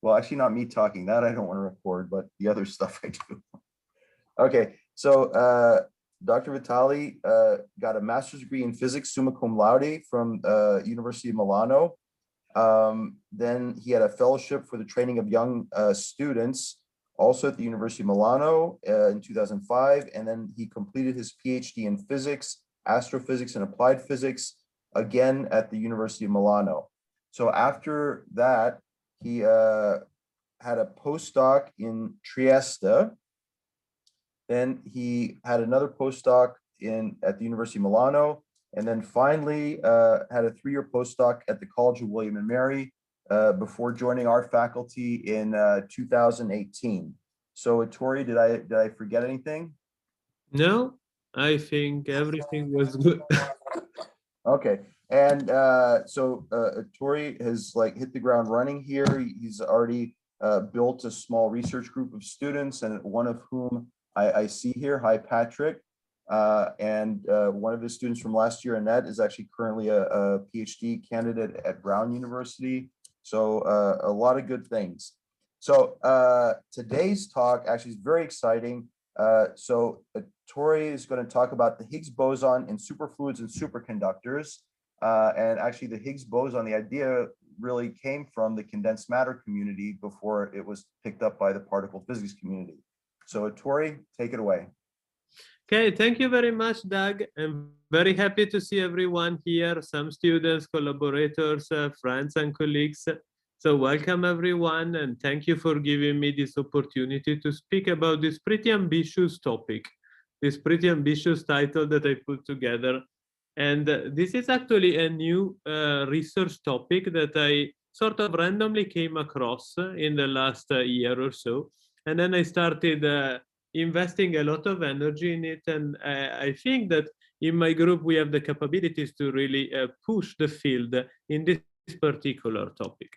Well, actually not me talking, that I don't want to record, but the other stuff I do. Okay, so Dr. Vitali got a master's degree in physics, summa cum laude from University of Milano. Then he had a fellowship for the training of young students, also at the University of Milano in 2005. And then he completed his PhD in physics, astrophysics, and applied physics, again at the University of Milano. So after that, he had a postdoc in Trieste. Then he had another postdoc at the University of Milano, and then finally had a 3-year postdoc at the College of William and Mary before joining our faculty in 2018. So Ettore, did I forget anything? No, I think everything was good. Okay, and so Ettore has hit the ground running here. He's already built a small research group of students, and one of whom I see here. Hi, Patrick. And one of his students from last year, Annette, is actually currently a PhD candidate at Brown University. So a lot of good things. So today's talk actually is very exciting. So Ettore is going to talk about the Higgs boson in superfluids and superconductors. And actually the Higgs boson, the idea really came from the condensed matter community before it was picked up by the particle physics community. So Ettore, take it away. Okay, thank you very much, Doug. I'm very happy to see everyone here, some students, collaborators, friends, and colleagues. So welcome, everyone, and thank you for giving me this opportunity to speak about this pretty ambitious topic, this pretty ambitious title that I put together. And this is actually a new research topic that I sort of randomly came across in the last year or so. And then I started investing a lot of energy in it. And I think that in my group, we have the capabilities to really push the field in this particular topic.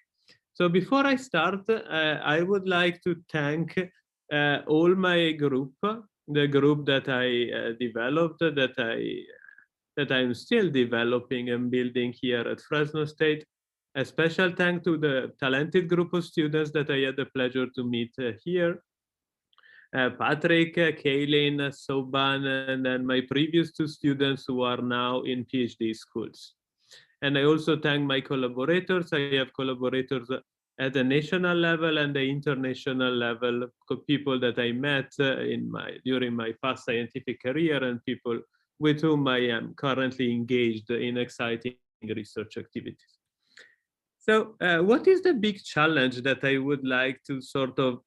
So before I start, I would like to thank all my group, the group that I developed, that I'm still developing and building here at Fresno State. A special thanks to the talented group of students that I had the pleasure to meet here. Patrick, Kaylin, Soban, and then my previous 2 students who are now in PhD schools. And I also thank my collaborators. I have collaborators at the national level and the international level, people that I met during my past scientific career and people with whom I am currently engaged in exciting research activities. So what is the big challenge that I would like to sort of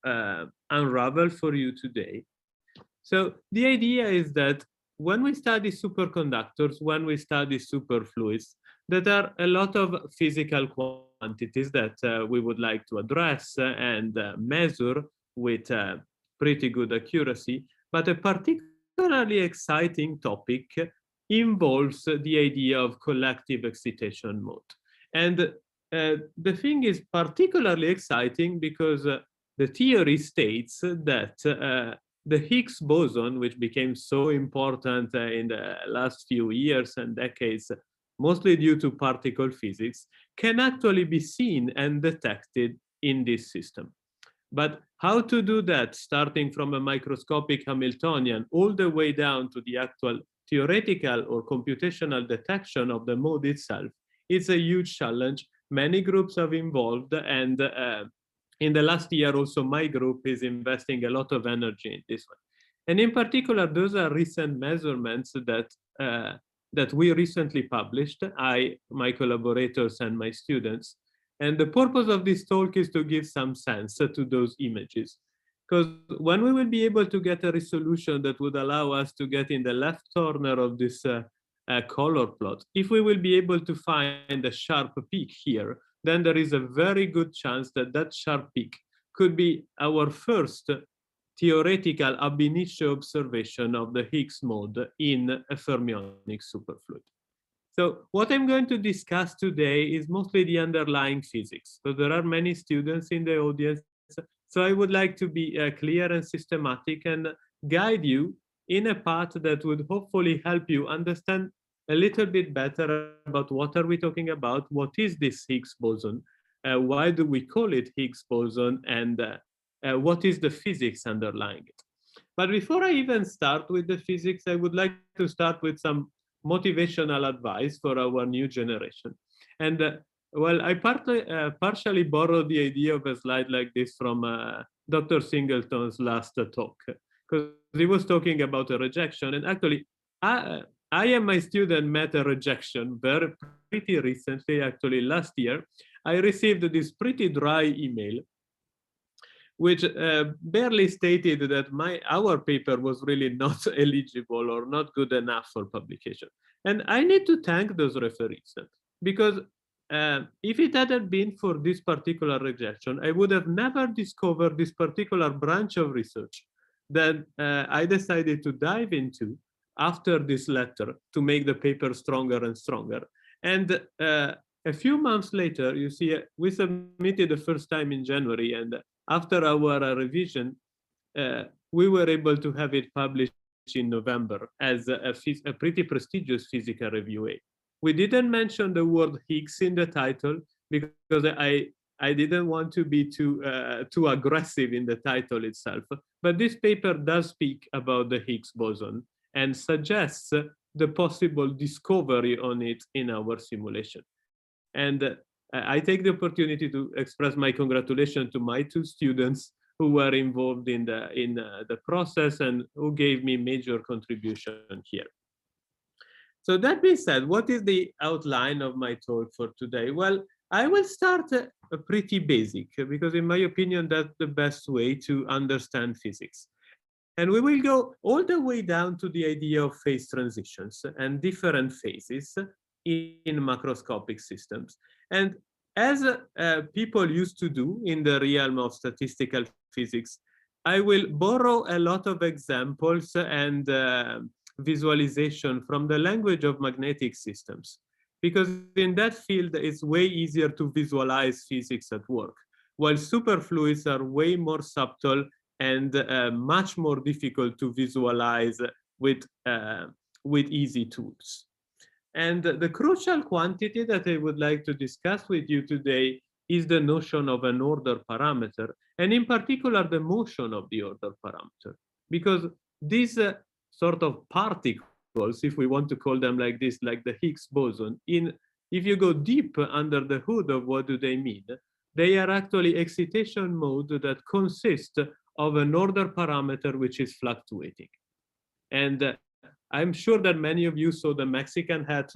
unravel for you today? So the idea is that when we study superconductors, when we study superfluids, there are a lot of physical quantities that we would like to address and measure with pretty good accuracy, but a particularly exciting topic involves the idea of collective excitation mode. And the thing is particularly exciting because the theory states that the Higgs boson, which became so important in the last few years and decades, mostly due to particle physics, can actually be seen and detected in this system. But how to do that, starting from a microscopic Hamiltonian all the way down to the actual theoretical or computational detection of the mode itself, it's a huge challenge. Many groups have involved, and in the last year also my group is investing a lot of energy in this one. And in particular, those are recent measurements that we recently published, my collaborators and my students. And the purpose of this talk is to give some sense to those images. Because when we will be able to get a resolution that would allow us to get in the left corner of this color plot, if we will be able to find a sharp peak here, then there is a very good chance that that sharp peak could be our first theoretical ab initio observation of the Higgs mode in a fermionic superfluid. So what I'm going to discuss today is mostly the underlying physics. So there are many students in the audience. So I would like to be clear and systematic and guide you in a path that would hopefully help you understand a little bit better about what are we talking about, what is this Higgs boson, why do we call it Higgs boson, and what is the physics underlying it. But before I even start with the physics, I would like to start with some motivational advice for our new generation. And well, I partially borrowed the idea of a slide like this from Dr. Singleton's last talk, because he was talking about a rejection. And actually, I and my student met a rejection pretty recently, actually last year. I received this pretty dry email, which barely stated that our paper was really not eligible or not good enough for publication. And I need to thank those referees, because if it hadn't been for this particular rejection, I would have never discovered this particular branch of research that I decided to dive into after this letter to make the paper stronger and stronger. And a few months later, you see, we submitted the first time in January, and after our revision, we were able to have it published in November as a pretty prestigious physical review. We didn't mention the word Higgs in the title because I didn't want to be too aggressive in the title itself. But this paper does speak about the Higgs boson and suggests the possible discovery on it in our simulation. And I take the opportunity to express my congratulations to my two students who were involved in the process and who gave me major contribution here. So that being said, what is the outline of my talk for today? Well, I will start pretty basic, because in my opinion, that's the best way to understand physics. And we will go all the way down to the idea of phase transitions and different phases in macroscopic systems. And as people used to do in the realm of statistical physics, I will borrow a lot of examples and visualization from the language of magnetic systems, because in that field, it's way easier to visualize physics at work, while superfluids are way more subtle and much more difficult to visualize with easy tools. And the crucial quantity that I would like to discuss with you today is the notion of an order parameter, and in particular, the motion of the order parameter, because these sort of particles, if we want to call them like this, like the Higgs boson, if you go deep under the hood of what do they mean, they are actually excitation mode that consist of an order parameter which is fluctuating. And I'm sure that many of you saw the Mexican hat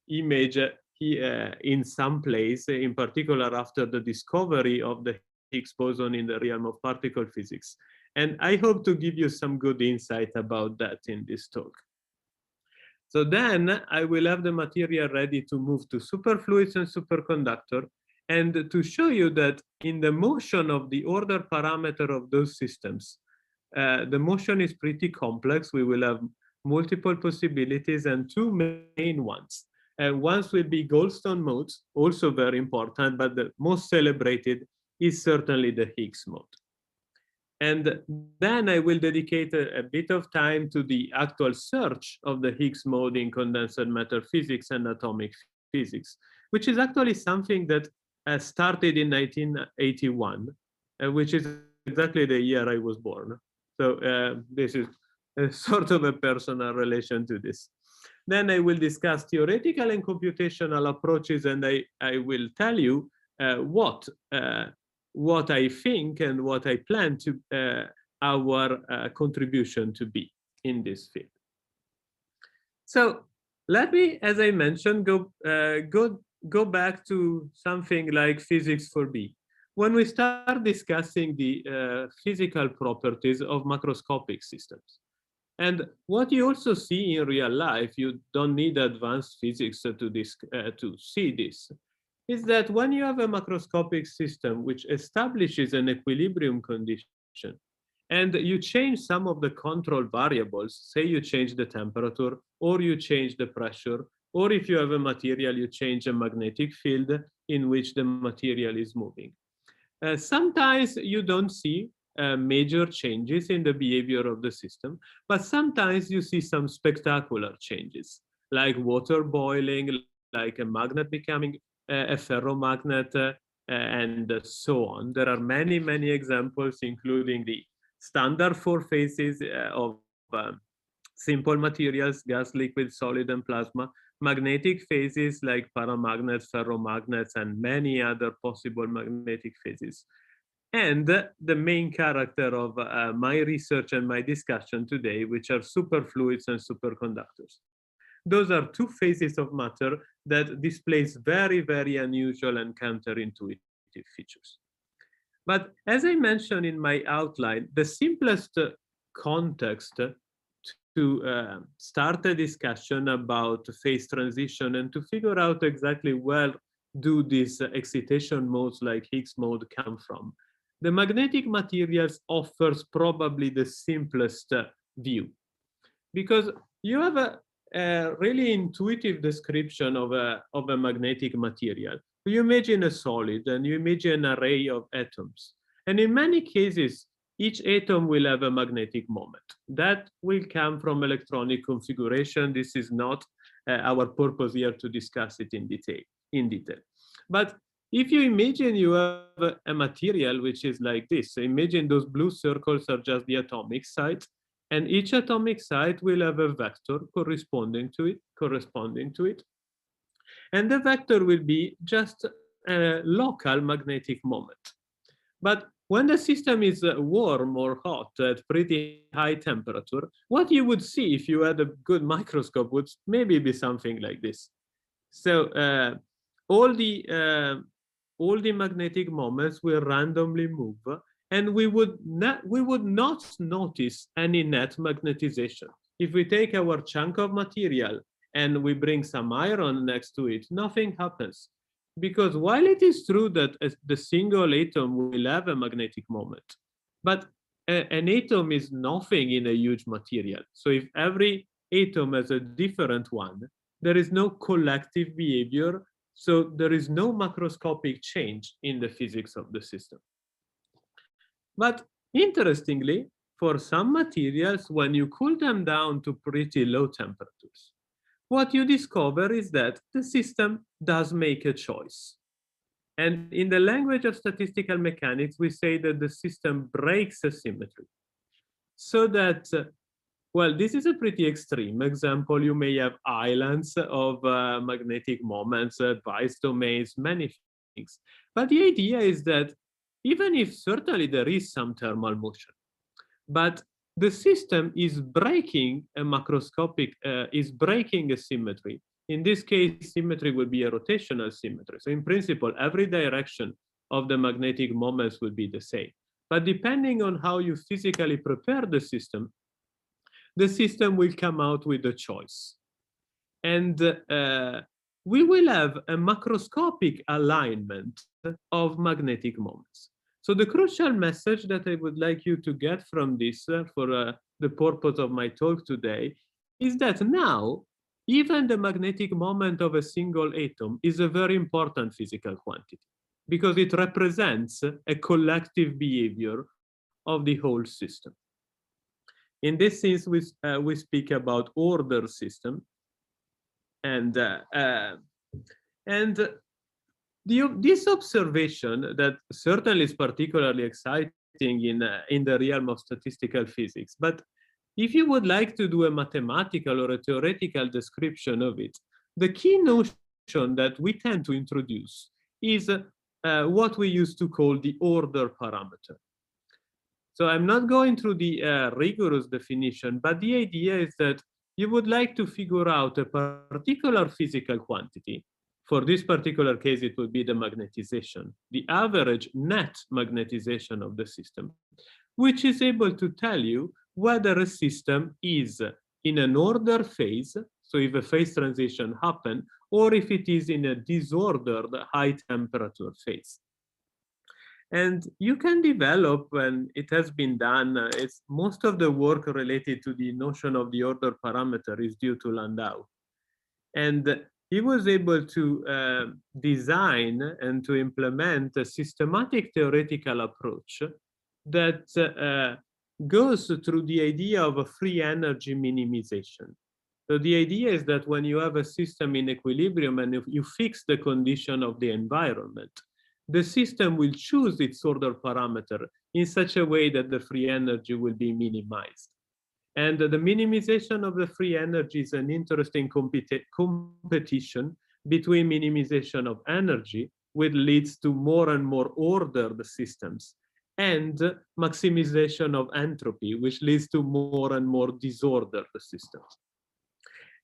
image in some place, in particular after the discovery of the Higgs boson in the realm of particle physics. And I hope to give you some good insight about that in this talk. So then I will have the material ready to move to superfluids and superconductor, and to show you that in the motion of the order parameter of those systems, the motion is pretty complex. We will have multiple possibilities and two main ones. One will be Goldstone modes, also very important, but the most celebrated is certainly the Higgs mode. And then I will dedicate a bit of time to the actual search of the Higgs mode in condensed matter physics and atomic physics, which is actually something that started in 1981, which is exactly the year I was born. So this is a sort of a personal relation to this. Then I will discuss theoretical and computational approaches, and I will tell you what I think and what I plan to our contribution to be in this field. So let me, as I mentioned, go back to something like physics 4B. When we start discussing the physical properties of macroscopic systems. And what you also see in real life, you don't need advanced physics to see this, is that when you have a macroscopic system which establishes an equilibrium condition, and you change some of the control variables, say you change the temperature, or you change the pressure, or if you have a material, you change a magnetic field in which the material is moving. Sometimes you don't see major changes in the behavior of the system, but sometimes you see some spectacular changes, like water boiling, like a magnet becoming a ferromagnet, and so on. There are many, many examples, including the standard four phases of simple materials, gas, liquid, solid, and plasma, magnetic phases like paramagnets, ferromagnets, and many other possible magnetic phases. And the main character of my research and my discussion today, which are superfluids and superconductors. Those are two phases of matter that displays very, very unusual and counterintuitive features. But as I mentioned in my outline, the simplest context to start a discussion about phase transition and to figure out exactly where do these excitation modes like Higgs mode come from. The magnetic materials offers probably the simplest view, because you have a really intuitive description of a magnetic material. You imagine a solid and you imagine an array of atoms. And in many cases, each atom will have a magnetic moment. That will come from electronic configuration. This is not our purpose here to discuss it in detail. But if you imagine you have a material which is like this, imagine those blue circles are just the atomic sites, and each atomic site will have a vector corresponding to it. And the vector will be just a local magnetic moment. But when the system is warm or hot at pretty high temperature, what you would see if you had a good microscope would maybe be something like this. So all the magnetic moments will randomly move, and we would not notice any net magnetization. If we take our chunk of material and we bring some iron next to it, nothing happens. Because while it is true that the single atom will have a magnetic moment, but an atom is nothing in a huge material. So if every atom has a different one, there is no collective behavior, so there is no macroscopic change in the physics of the system. But interestingly, for some materials, when you cool them down to pretty low temperatures, what you discover is that the system does make a choice. And in the language of statistical mechanics, we say that the system breaks a symmetry. So that, well, this is a pretty extreme example. You may have islands of magnetic moments, bias domains, many things. But the idea is that even if certainly there is some thermal motion, but the system is breaking a macroscopic, is breaking a symmetry. In this case, symmetry would be a rotational symmetry. So in principle, every direction of the magnetic moments will be the same. But depending on how you physically prepare the system will come out with a choice. And we will have a macroscopic alignment of magnetic moments. So the crucial message that I would like you to get from this for the purpose of my talk today is that now, even the magnetic moment of a single atom is a very important physical quantity because it represents a collective behavior of the whole system. In this sense, we speak about order system, and this observation that certainly is particularly exciting in the realm of statistical physics, but if you would like to do a mathematical or a theoretical description of it, the key notion that we tend to introduce is what we used to call the order parameter. So I'm not going through the rigorous definition, but the idea is that you would like to figure out a particular physical quantity. For this particular case, it would be the magnetization, the average net magnetization of the system, which is able to tell you whether a system is in an order phase, so if a phase transition happens, or if it is in a disordered high temperature phase. And you can develop, when it has been done, it's most of the work related to the notion of the order parameter is due to Landau. And he was able to design and to implement a systematic theoretical approach that goes through the idea of a free energy minimization. So the idea is that when you have a system in equilibrium and if you fix the condition of the environment, the system will choose its order parameter in such a way that the free energy will be minimized. And the minimization of the free energy is an interesting competition between minimization of energy, which leads to more and more ordered systems, and maximization of entropy, which leads to more and more disordered systems.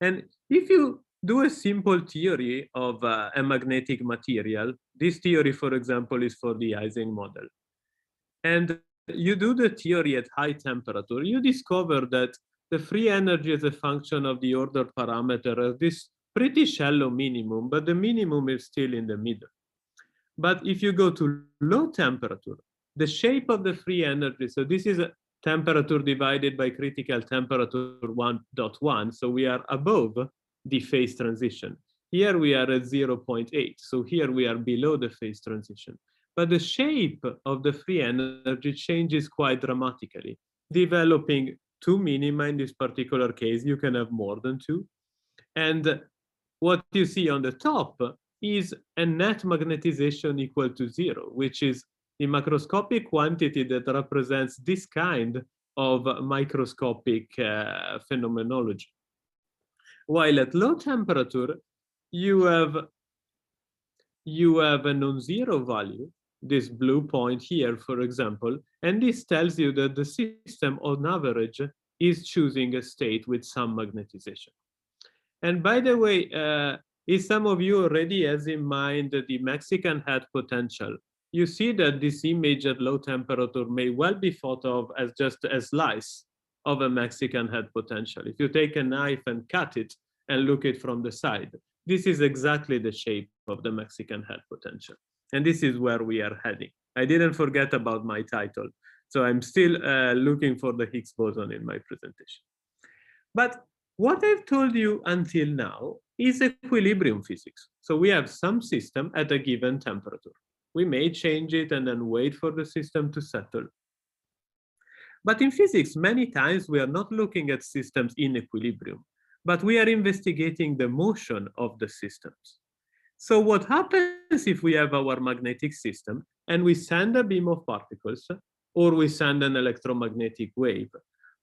And if you do a simple theory of a magnetic material, this theory, for example, is for the Ising model, and you do the theory at high temperature, you discover that the free energy as a function of the order parameter is this pretty shallow minimum, but the minimum is still in the middle. But if you go to low temperature, the shape of the free energy, so this is a temperature divided by critical temperature 1.1, so we are above the phase transition. Here we are at 0.8, so here we are below the phase transition. But the shape of the free energy changes quite dramatically, developing two minima in this particular case. You can have more than two. And what you see on the top is a net magnetization equal to 0, which is the macroscopic quantity that represents this kind of microscopic phenomenology. While at low temperature, you have a non-zero value, this blue point here, for example, and this tells you that the system on average is choosing a state with some magnetization. And by the way, if some of you already has in mind the Mexican head potential, you see that this image at low temperature may well be thought of as just a slice of a Mexican head potential. If you take a knife and cut it and look it from the side, this is exactly the shape of the Mexican head potential. And this is where we are heading. I didn't forget about my title. So I'm still looking for the Higgs boson in my presentation. But what I've told you until now is equilibrium physics. So we have some system at a given temperature. We may change it and then wait for the system to settle. But in physics, many times we are not looking at systems in equilibrium, but we are investigating the motion of the systems. So what happens if we have our magnetic system and we send a beam of particles, or we send an electromagnetic wave,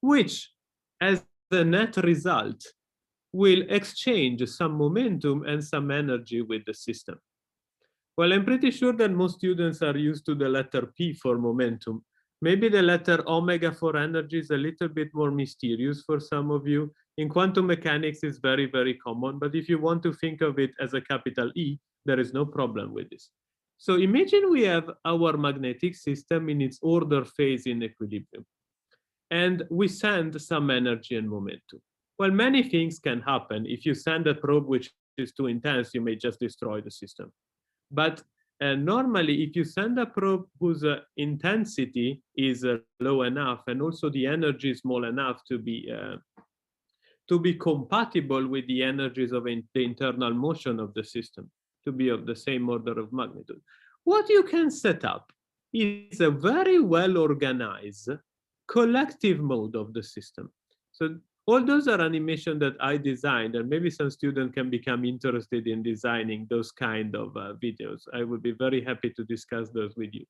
which as the net result will exchange some momentum and some energy with the system? Well, I'm pretty sure that most students are used to the letter P for momentum. Maybe the letter omega for energy is a little bit more mysterious for some of you. In quantum mechanics, it's very, very common. But if you want to think of it as a capital E, there is no problem with this. So imagine we have our magnetic system in its order phase in equilibrium, and we send some energy and momentum. Well, many things can happen. If you send a probe which is too intense, you may just destroy the system. But normally, if you send a probe whose intensity is low enough, and also the energy is small enough to be compatible with the energies of the internal motion of the system, to be of the same order of magnitude, what you can set up is a very well organized collective mode of the system. So all those are animations that I designed, and maybe some student can become interested in designing those kind of videos. I would be very happy to discuss those with you.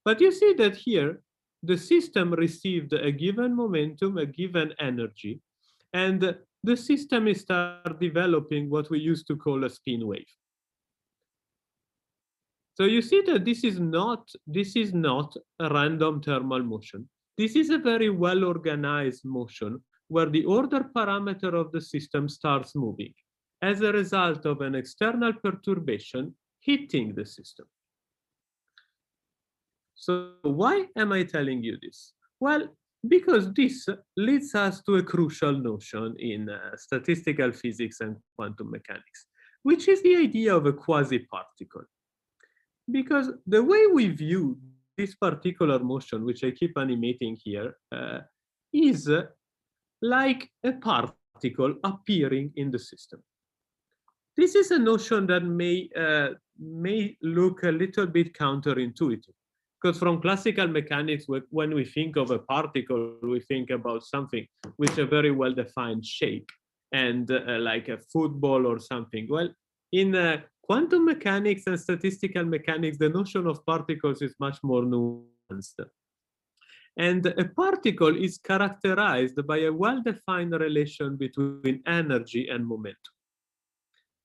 But you see that here, the system received a given momentum, a given energy, and the system is start developing what we used to call a spin wave. So you see that this is not a random thermal motion. This is a very well organized motion where the order parameter of the system starts moving as a result of an external perturbation hitting the system. So why am I telling you this? Well, because this leads us to a crucial notion in statistical physics and quantum mechanics, which is the idea of a quasi-particle. Because the way we view this particular motion, which I keep animating here, is like a particle appearing in the system. This is a notion that may look a little bit counterintuitive, because from classical mechanics, when we think of a particle, we think about something with a very well-defined shape and like a football or something. Well, in quantum mechanics and statistical mechanics, the notion of particles is much more nuanced. And a particle is characterized by a well-defined relation between energy and momentum.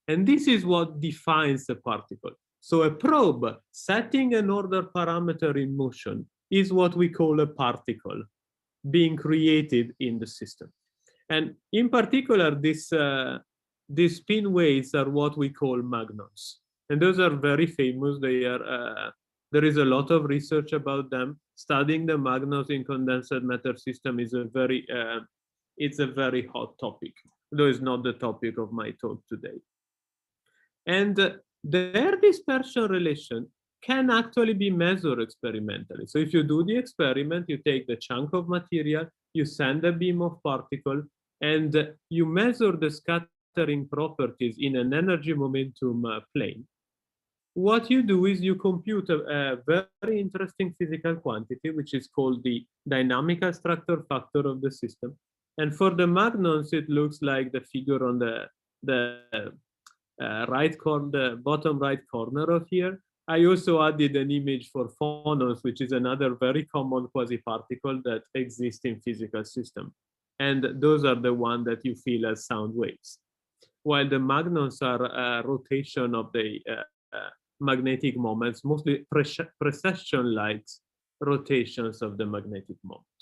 And this is what defines a particle. So a probe setting an order parameter in motion is what we call a particle being created in the system. And in particular, these spin waves are what we call magnons. And those are very famous. They are, there is a lot of research about them. Studying the magnons in condensed matter system is it's a very hot topic, though it's not the topic of my talk today. And their dispersion relation can actually be measured experimentally. So if you do the experiment, you take the chunk of material, you send a beam of particle, and you measure the scattering properties in an energy momentum plane. What you do is you compute a very interesting physical quantity, which is called the dynamical structure factor of the system. And for the magnons, it looks like the figure on the right corner, the bottom right corner of here. I also added an image for phonons, which is another very common quasi-particle that exists in physical system. And those are the ones that you feel as sound waves. While the magnons are a rotation of the magnetic moments, mostly precession-like rotations of the magnetic moment.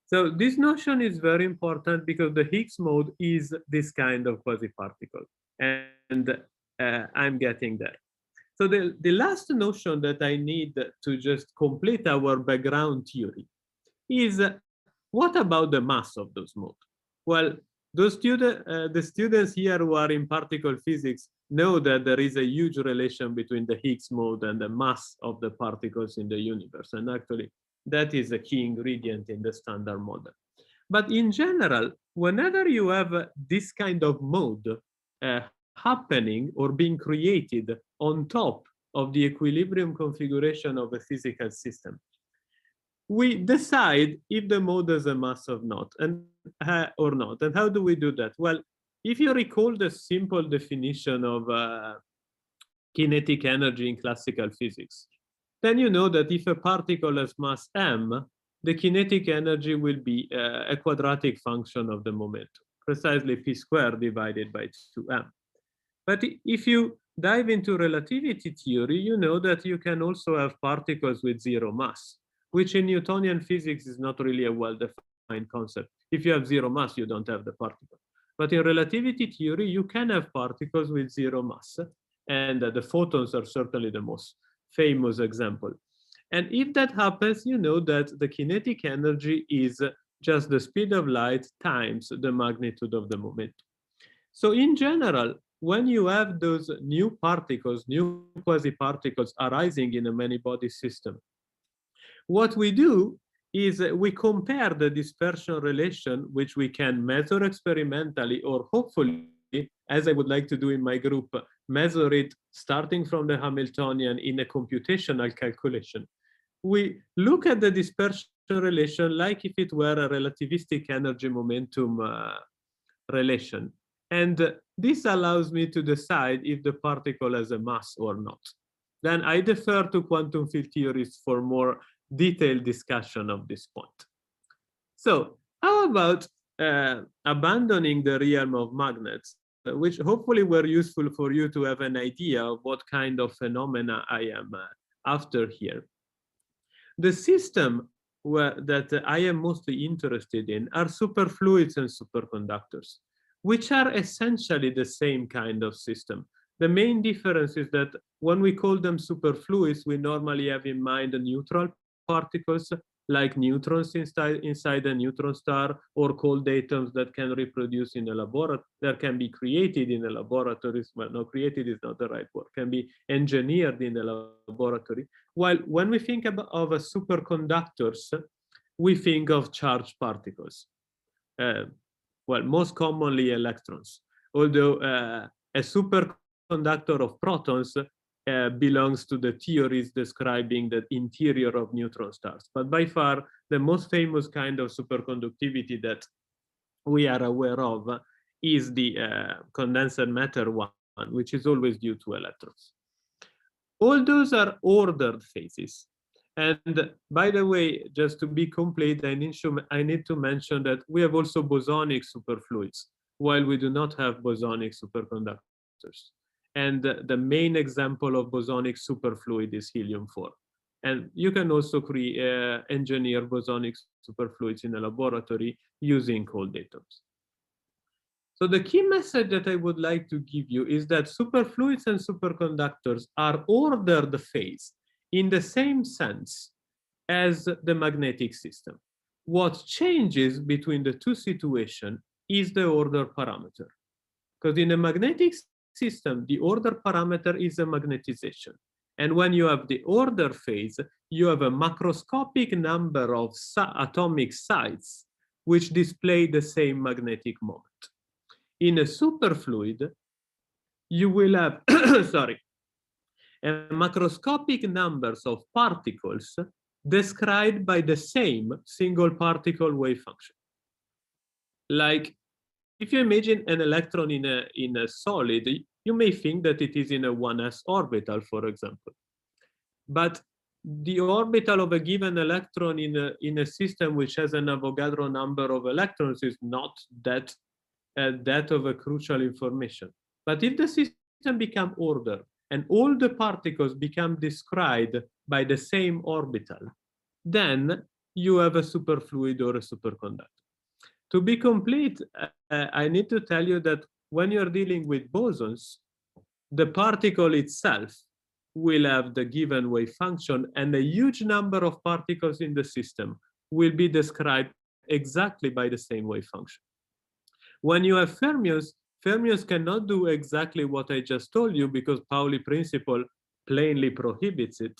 So this notion is very important because the Higgs mode is this kind of quasi-particle, and I'm getting there. So the last notion that I need to just complete our background theory is what about the mass of those modes? Well, the students here who are in particle physics know that there is a huge relation between the Higgs mode and the mass of the particles in the universe. And actually, that is a key ingredient in the standard model. But in general, whenever you have this kind of mode happening or being created on top of the equilibrium configuration of a physical system, we decide if the mode has a mass or not. And how do we do that? Well, if you recall the simple definition of kinetic energy in classical physics, then you know that if a particle has mass m, the kinetic energy will be a quadratic function of the momentum, precisely p squared divided by 2m. But if you dive into relativity theory, you know that you can also have particles with zero mass, which in Newtonian physics is not really a well-defined concept. If you have zero mass, you don't have the particle. But in relativity theory, you can have particles with zero mass, and the photons are certainly the most famous example. And if that happens, you know that the kinetic energy is just the speed of light times the magnitude of the momentum. So in general, when you have those new particles, new quasi-particles arising in a many-body system, what we do is we compare the dispersion relation, which we can measure experimentally, or hopefully, as I would like to do in my group, measure it starting from the Hamiltonian in a computational calculation. We look at the dispersion relation like if it were a relativistic energy momentum relation. And this allows me to decide if the particle has a mass or not. Then I defer to quantum field theorists for more detailed discussion of this point. So how about abandoning the realm of magnets, which hopefully were useful for you to have an idea of what kind of phenomena I am after here. The system that I am mostly interested in are superfluids and superconductors, which are essentially the same kind of system. The main difference is that when we call them superfluids, we normally have in mind the neutral particles like neutrons inside a neutron star, or cold atoms that can reproduce in a laboratory, that can be created in a laboratory. Well, no, created is not the right word, can be engineered in a laboratory. While when we think of superconductors, we think of charged particles. Well, most commonly electrons, although a superconductor of protons belongs to the theories describing the interior of neutron stars. But by far, the most famous kind of superconductivity that we are aware of is the condensed matter one, which is always due to electrons. All those are ordered phases. And by the way, just to be complete, I need to mention that we have also bosonic superfluids, while we do not have bosonic superconductors. And the main example of bosonic superfluid is helium-4. And you can also engineer bosonic superfluids in a laboratory using cold atoms. So the key message that I would like to give you is that superfluids and superconductors are ordered phase in the same sense as the magnetic system. What changes between the two situations is the order parameter. Because in a magnetic system, the order parameter is a magnetization. And when you have the order phase, you have a macroscopic number of atomic sites which display the same magnetic moment. In a superfluid, you will have, sorry, a macroscopic numbers of particles described by the same single particle wave function. Like, if you imagine an electron in a solid, you may think that it is in a 1s orbital, for example. But the orbital of a given electron in a system which has an Avogadro number of electrons is not that of a crucial information. But if the system becomes ordered and all the particles become described by the same orbital, then you have a superfluid or a superconductor. To be complete, I need to tell you that when you're dealing with bosons, the particle itself will have the given wave function, and a huge number of particles in the system will be described exactly by the same wave function. When you have fermions, fermions cannot do exactly what I just told you because Pauli principle plainly prohibits it.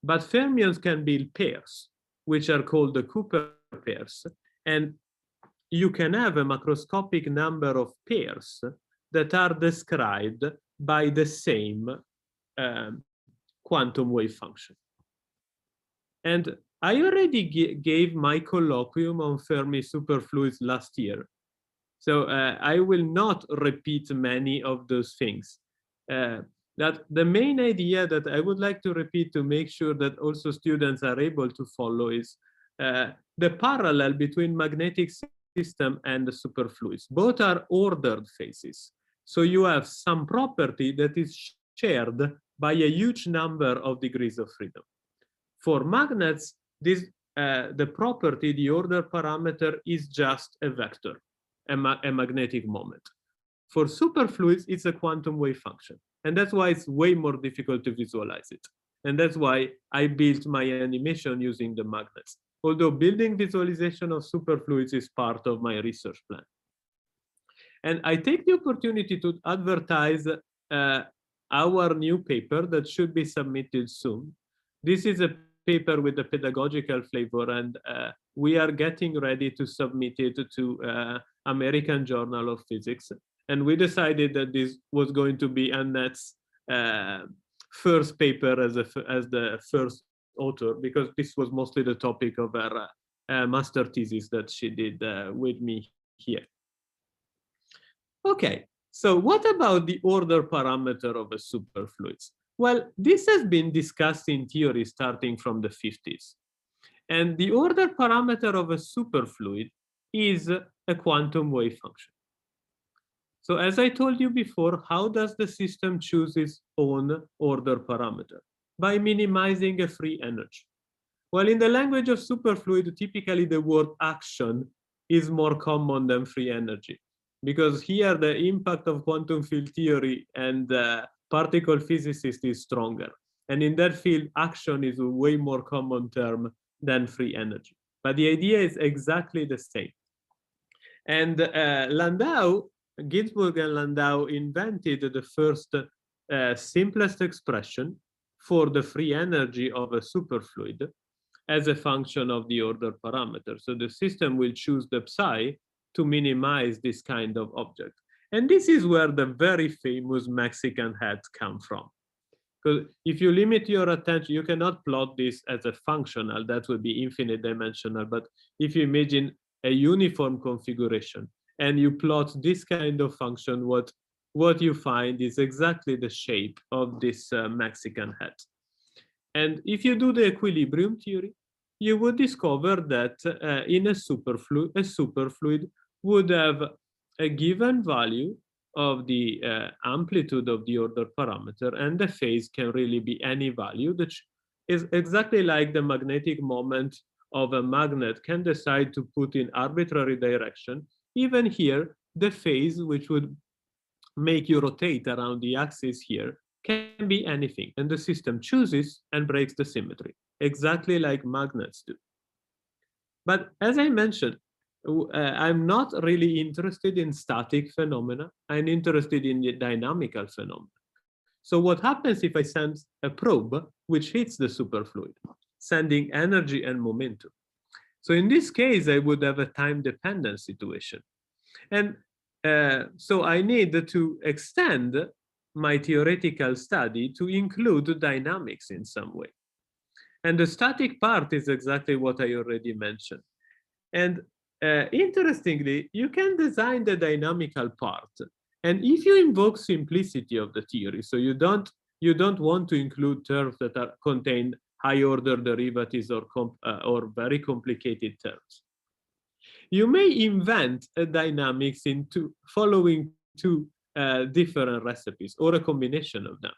But fermions can build pairs, which are called the Cooper pairs. And you can have a macroscopic number of pairs that are described by the same quantum wave function. And I already gave my colloquium on Fermi superfluids last year. So I will not repeat many of those things. That the main idea that I would like to repeat to make sure that also students are able to follow is the parallel between magnetic system and the superfluids. Both are ordered phases. So you have some property that is shared by a huge number of degrees of freedom. For magnets, the property, the order parameter is just a vector, a magnetic moment. For superfluids, it's a quantum wave function. And that's why it's way more difficult to visualize it. And that's why I built my animation using the magnets. Although building visualization of superfluids is part of my research plan. And I take the opportunity to advertise our new paper that should be submitted soon. This is a paper with a pedagogical flavor, and we are getting ready to submit it to American Journal of Physics. And we decided that this was going to be Annette's first paper as the first author, because this was mostly the topic of her master thesis that she did with me here. Okay, so what about the order parameter of a superfluids? Well, this has been discussed in theory starting from the 50s. And the order parameter of a superfluid is a quantum wave function. So as I told you before, how does the system choose its own order parameter? By minimizing a free energy. Well, in the language of superfluid, typically the word action is more common than free energy, because here the impact of quantum field theory and particle physicist is stronger. And in that field, action is a way more common term than free energy. But the idea is exactly the same. And Ginzburg and Landau invented the first simplest expression for the free energy of a superfluid as a function of the order parameter. So the system will choose the psi to minimize this kind of object. And this is where the very famous Mexican hats come from. Because if you limit your attention, you cannot plot this as a functional, that would be infinite dimensional. But if you imagine a uniform configuration and you plot this kind of function, what what you find is exactly the shape of this Mexican hat. And if you do the equilibrium theory, you would discover that in a superfluid would have a given value of the amplitude of the order parameter, and the phase can really be any value, which is exactly like the magnetic moment of a magnet can decide to put in arbitrary direction. Even here, the phase, which would make you rotate around the axis here, can be anything, and the system chooses and breaks the symmetry, exactly like magnets do. But as I mentioned, I'm not really interested in static phenomena. I'm interested in the dynamical phenomena. So what happens if I send a probe which hits the superfluid, sending energy and momentum? So in this case, I would have a time-dependent situation. And so I need to extend my theoretical study to include dynamics in some way. And the static part is exactly what I already mentioned. And interestingly, you can design the dynamical part. And if you invoke simplicity of the theory, so you don't want to include terms that contain high-order derivatives or very complicated terms, you may invent a dynamics following two different recipes or a combination of them.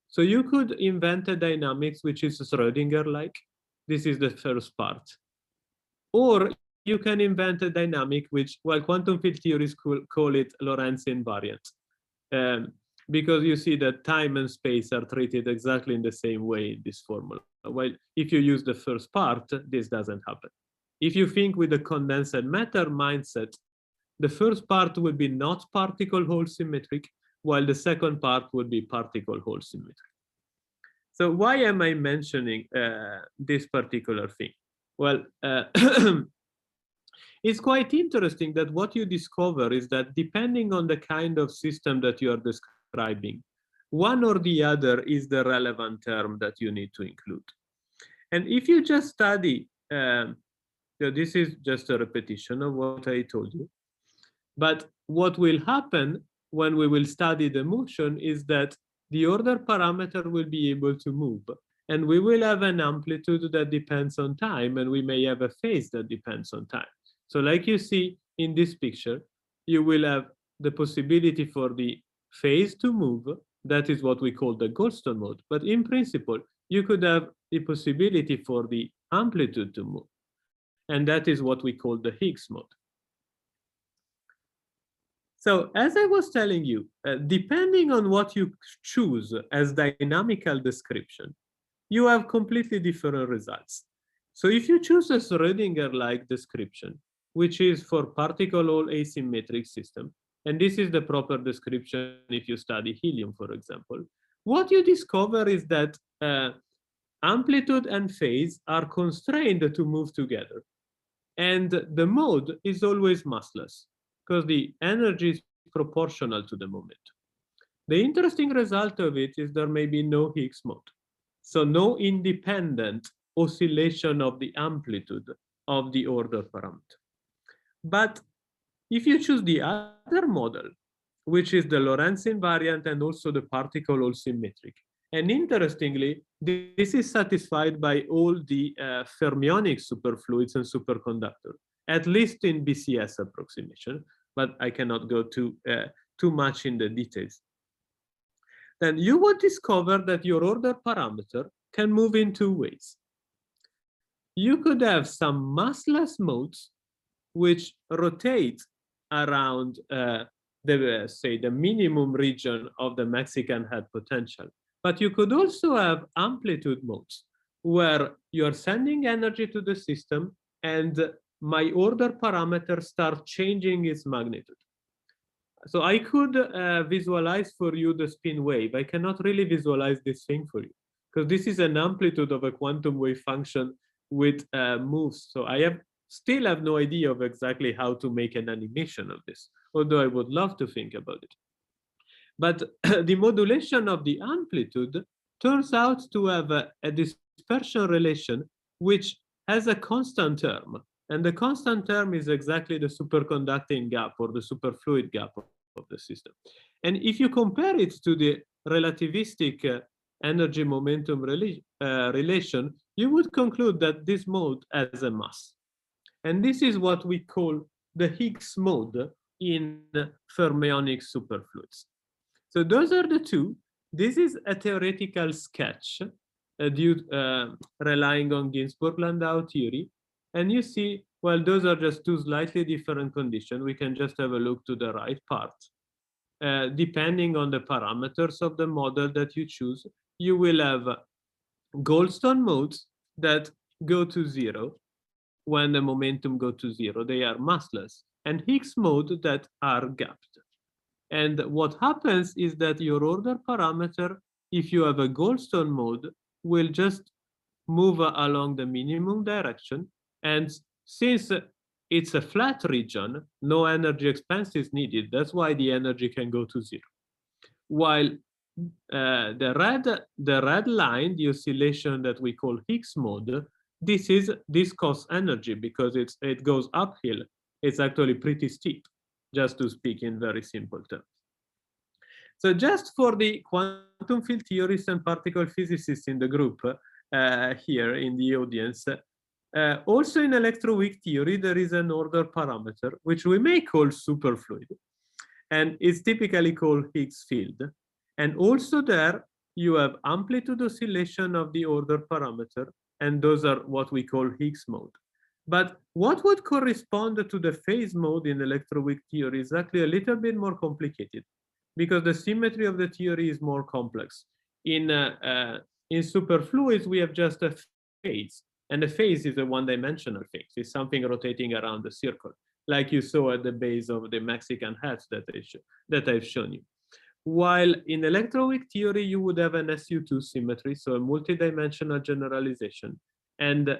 So you could invent a dynamics which is Schrödinger-like. This is the first part. Or you can invent a dynamic which, well, quantum field theories call it Lorentz invariant. Because you see that time and space are treated exactly in the same way in this formula. Well, if you use the first part, this doesn't happen. If you think with the condensed matter mindset, the first part will be not particle-hole symmetric, while the second part would be particle-hole symmetric. So why am I mentioning this particular thing? Well, it's quite interesting that what you discover is that depending on the kind of system that you are describing, one or the other is the relevant term that you need to include. And if you just study, so this is just a repetition of what I told you, but what will happen when we will study the motion is that the order parameter will be able to move, and we will have an amplitude that depends on time, and we may have a phase that depends on time. So like you see in this picture, you will have the possibility for the phase to move. That is what we call the Goldstone mode. But in principle, you could have the possibility for the amplitude to move. And that is what we call the Higgs mode. So as I was telling you, depending on what you choose as dynamical description, you have completely different results. So if you choose a Schrödinger-like description, which is for particle-hole asymmetric system, and this is the proper description if you study helium, for example, what you discover is that amplitude and phase are constrained to move together. And the mode is always massless, because the energy is proportional to the momentum. The interesting result of it is there may be no Higgs mode. So no independent oscillation of the amplitude of the order parameter. But if you choose the other model, which is the Lorentz invariant and also the particle-hole symmetric, and interestingly, this is satisfied by all the fermionic superfluids and superconductors, at least in BCS approximation, but I cannot go too much in the details. Then you would discover that your order parameter can move in two ways. You could have some massless modes which rotate around say the minimum region of the Mexican head potential. But you could also have amplitude modes where you're sending energy to the system and my order parameter starts changing its magnitude. So I could visualize for you the spin wave. I cannot really visualize this thing for you because this is an amplitude of a quantum wave function with moves. So I still have no idea of exactly how to make an animation of this, although I would love to think about it. But the modulation of the amplitude turns out to have a dispersion relation which has a constant term. And the constant term is exactly the superconducting gap or the superfluid gap of the system. And if you compare it to the relativistic energy momentum relation, you would conclude that this mode has a mass. And this is what we call the Higgs mode in fermionic superfluids. So those are the two. This is a theoretical sketch relying on Ginzburg-Landau theory. And you see, well, those are just two slightly different conditions. We can just have a look to the right part. Depending on the parameters of the model that you choose, you will have Goldstone modes that go to zero when the momentum go to zero. They are massless. And Higgs mode that are gapped. And what happens is that your order parameter, if you have a Goldstone mode, will just move along the minimum direction. And since it's a flat region, no energy expense is needed. That's why the energy can go to zero. While the red line, the oscillation that we call Higgs mode, this costs energy because it goes uphill. It's actually pretty steep, just to speak in very simple terms. So just for the quantum field theorists and particle physicists in the group here in the audience, also in electroweak theory, there is an order parameter, which we may call superfluid, and it's typically called Higgs field. And also there, you have amplitude oscillation of the order parameter, and those are what we call Higgs mode. But what would correspond to the phase mode in electroweak theory is actually a little bit more complicated, because the symmetry of the theory is more complex. In superfluids, we have just a phase, and the phase is a one-dimensional phase. It's something rotating around the circle, like you saw at the base of the Mexican hat that I've shown you. While in electroweak theory, you would have an SU2 symmetry, so a multidimensional generalization. And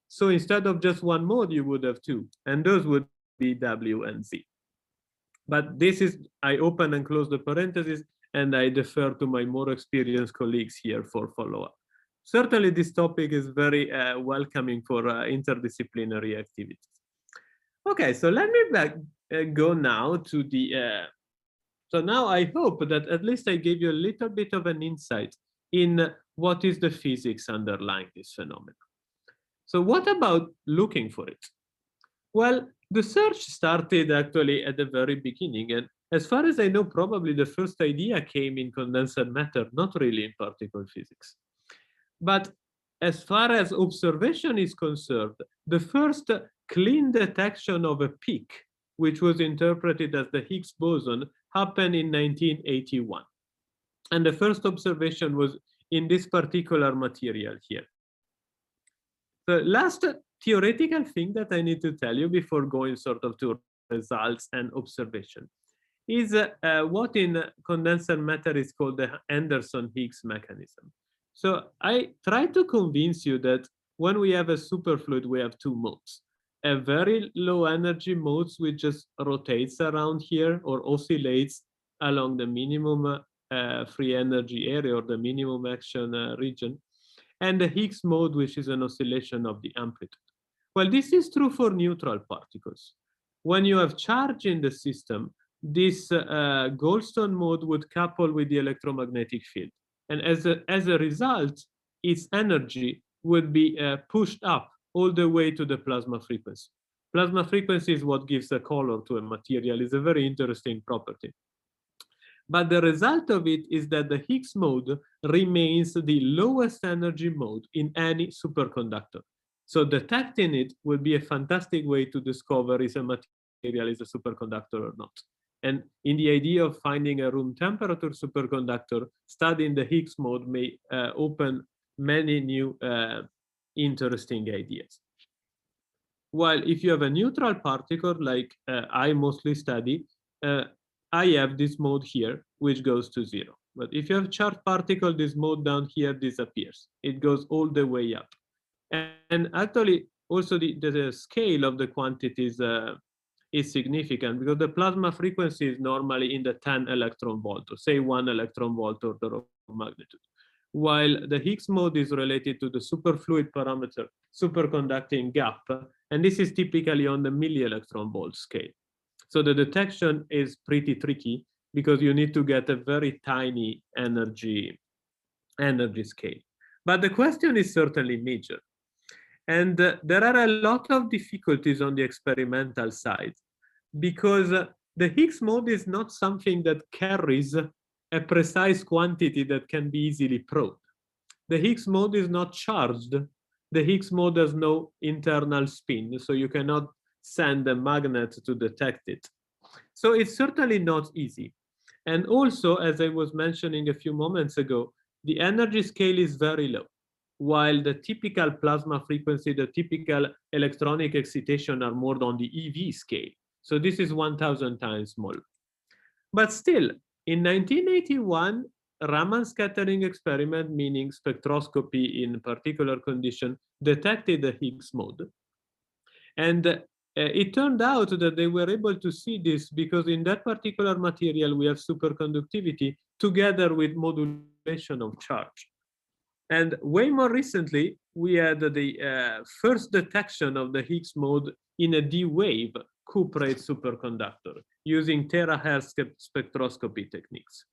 so instead of just one mode, you would have two, and those would be W and Z. But this is, I open and close the parentheses, and I defer to my more experienced colleagues here for follow-up. Certainly, this topic is very welcoming for interdisciplinary activities. Okay, so let me go now to the, so now I hope that at least I gave you a little bit of an insight in what is the physics underlying this phenomenon. So what about looking for it? Well, the search started actually at the very beginning, and as far as I know, probably the first idea came in condensed matter, not really in particle physics. But as far as observation is concerned, the first clean detection of a peak, which was interpreted as the Higgs boson, happened in 1981. And the first observation was in this particular material here. The last theoretical thing that I need to tell you before going sort of to results and observation is what in condensed matter is called the Anderson-Higgs mechanism. So I try to convince you that when we have a superfluid, we have two modes. A very low energy modes which just rotates around here or oscillates along the minimum free energy area or the minimum action region, and the Higgs mode, which is an oscillation of the amplitude. Well, this is true for neutral particles. When you have charge in the system, this Goldstone mode would couple with the electromagnetic field. And as a result, its energy would be pushed up all the way to the plasma frequency. Plasma frequency is what gives a color to a material. It's a very interesting property. But the result of it is that the Higgs mode remains the lowest energy mode in any superconductor. So detecting it will be a fantastic way to discover if a material is a superconductor or not. And in the idea of finding a room temperature superconductor, studying the Higgs mode may open many new interesting ideas. While if you have a neutral particle, like I mostly study, I have this mode here, which goes to zero. But if you have charged particle, this mode down here disappears. It goes all the way up. And actually, also the scale of the quantities is significant because the plasma frequency is normally in the 10 electron volt, or say 1 electron volt order of magnitude. While the Higgs mode is related to the superfluid parameter, superconducting gap, and this is typically on the milli-electron volt scale. So the detection is pretty tricky because you need to get a very tiny energy scale. But the question is certainly major. And there are a lot of difficulties on the experimental side, because the Higgs mode is not something that carries a precise quantity that can be easily probed. The Higgs mode is not charged. The Higgs mode has no internal spin, so you cannot send a magnet to detect it. So it's certainly not easy. And also, as I was mentioning a few moments ago, the energy scale is very low, while the typical plasma frequency, the typical electronic excitation are more on the EV scale. So this is 1,000 times smaller. But still, in 1981, Raman scattering experiment, meaning spectroscopy in particular condition, detected the Higgs mode. And it turned out that they were able to see this because in that particular material, we have superconductivity together with modulation of charge. And way more recently, we had the first detection of the Higgs mode in a D-wave cuprate superconductor using terahertz spectroscopy techniques.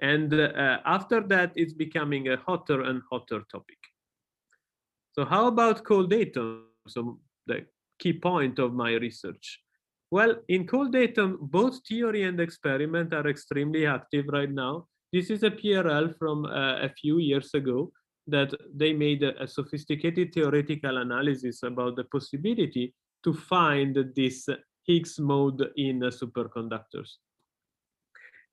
And after that, it's becoming a hotter and hotter topic. So how about cold atom? So the key point of my research. Well, in cold atom, both theory and experiment are extremely active right now. This is a PRL from a few years ago that they made a sophisticated theoretical analysis about the possibility to find this Higgs mode in superconductors.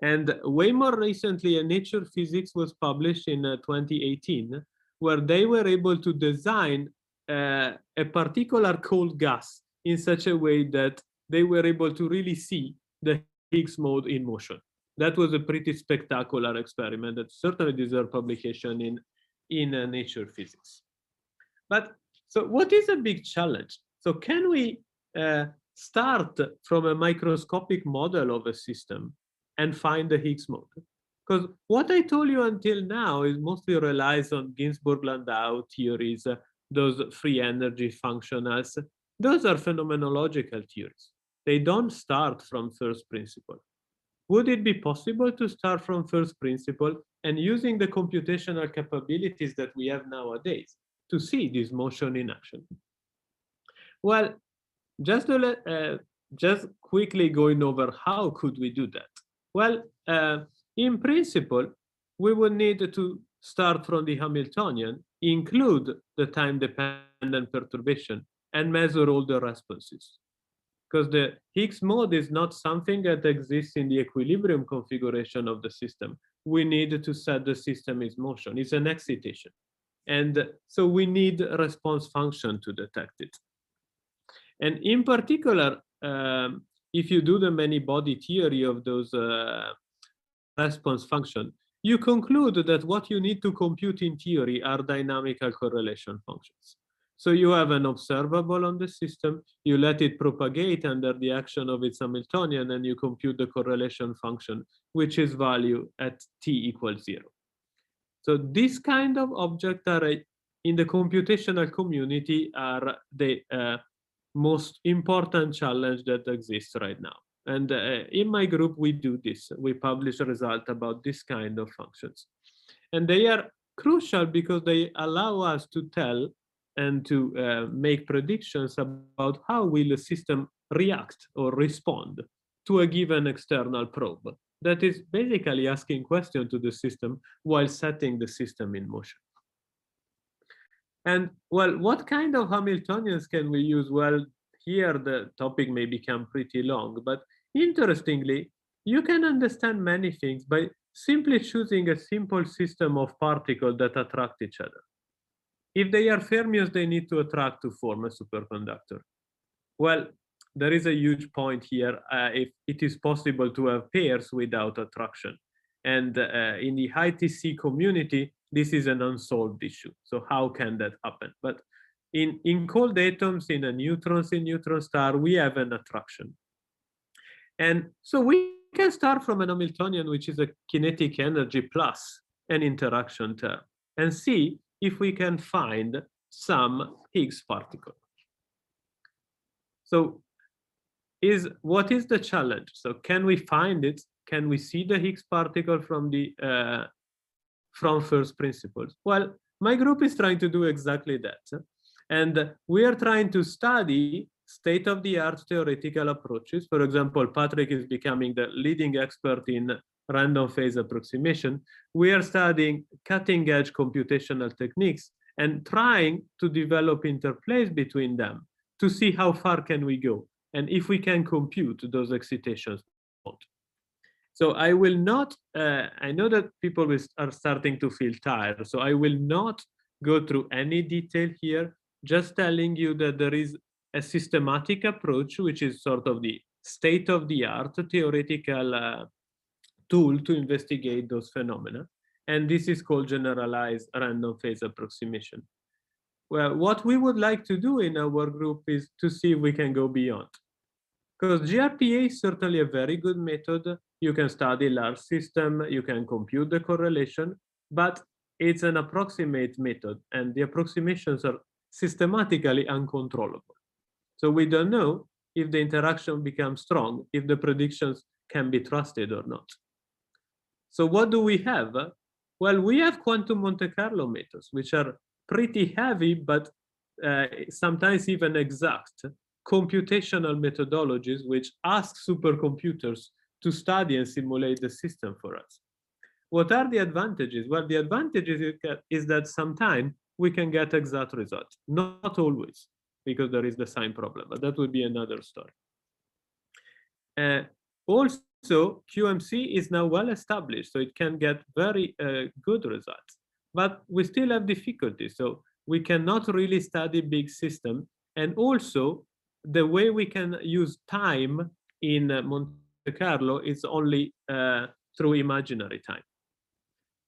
And way more recently, Nature Physics was published in 2018, where they were able to design a particular cold gas in such a way that they were able to really see the Higgs mode in motion. That was a pretty spectacular experiment that certainly deserved publication in Nature Physics. But so what is a big challenge? So can we start from a microscopic model of a system and find the Higgs mode? Because what I told you until now is mostly relies on Ginzburg-Landau theories, those free energy functionals. Those are phenomenological theories. They don't start from first principle. Would it be possible to start from first principle and using the computational capabilities that we have nowadays to see this motion in action? Well, just quickly going over how could we do that? Well, in principle, we would need to start from the Hamiltonian, include the time-dependent perturbation, and measure all the responses. Because the Higgs mode is not something that exists in the equilibrium configuration of the system. We need to set the system in motion. It's an excitation. And so we need a response function to detect it. And in particular, if you do the many-body theory of those response function, you conclude that what you need to compute in theory are dynamical correlation functions. So you have an observable on the system, you let it propagate under the action of its Hamiltonian, and you compute the correlation function, which is value at t equals 0. So this kind of object are in the computational community are the most important challenge that exists right now. And in my group, we do this. We publish a result about this kind of functions. And they are crucial because they allow us to tell and to make predictions about how will the system react or respond to a given external probe. That is basically asking questions to the system while setting the system in motion. And well, what kind of Hamiltonians can we use? Well, here the topic may become pretty long, but interestingly, you can understand many things by simply choosing a simple system of particles that attract each other. If they are fermions, they need to attract to form a superconductor. Well, there is a huge point here if it is possible to have pairs without attraction. And in the high TC community, this is an unsolved issue. So how can that happen? But in cold atoms, in neutrons, in neutron star, we have an attraction. And so we can start from an Hamiltonian, which is a kinetic energy plus an interaction term, and see if we can find some Higgs particle. So what is the challenge? So can we find it? can we see the Higgs particle from the from first principles? Well, my group is trying to do exactly that. And we are trying to study state-of-the-art theoretical approaches. For example, Patrick is becoming the leading expert in random phase approximation. We are studying cutting-edge computational techniques and trying to develop interplays between them to see how far can we go and if we can compute those excitations. So I will not, I know that people are starting to feel tired, so I will not go through any detail here, just telling you that there is a systematic approach, which is sort of the state-of-the-art theoretical tool to investigate those phenomena. And this is called generalized random phase approximation. Well, what we would like to do in our group is to see if we can go beyond. Because GRPA is certainly a very good method. You can study large system, you can compute the correlation, but it's an approximate method, and the approximations are systematically uncontrollable. So we don't know if the interaction becomes strong, if the predictions can be trusted or not. So what do we have? Well, we have quantum Monte Carlo methods, which are pretty heavy, but sometimes even exact computational methodologies, which ask supercomputers to study and simulate the system for us. What are the advantages? Well, the advantages is that sometimes we can get exact results, not always, because there is the sign problem, but that would be another story. Also, QMC is now well established, so it can get very good results, but we still have difficulties. So we cannot really study big systems. And also, the way we can use time in Monte Carlo is only through imaginary time.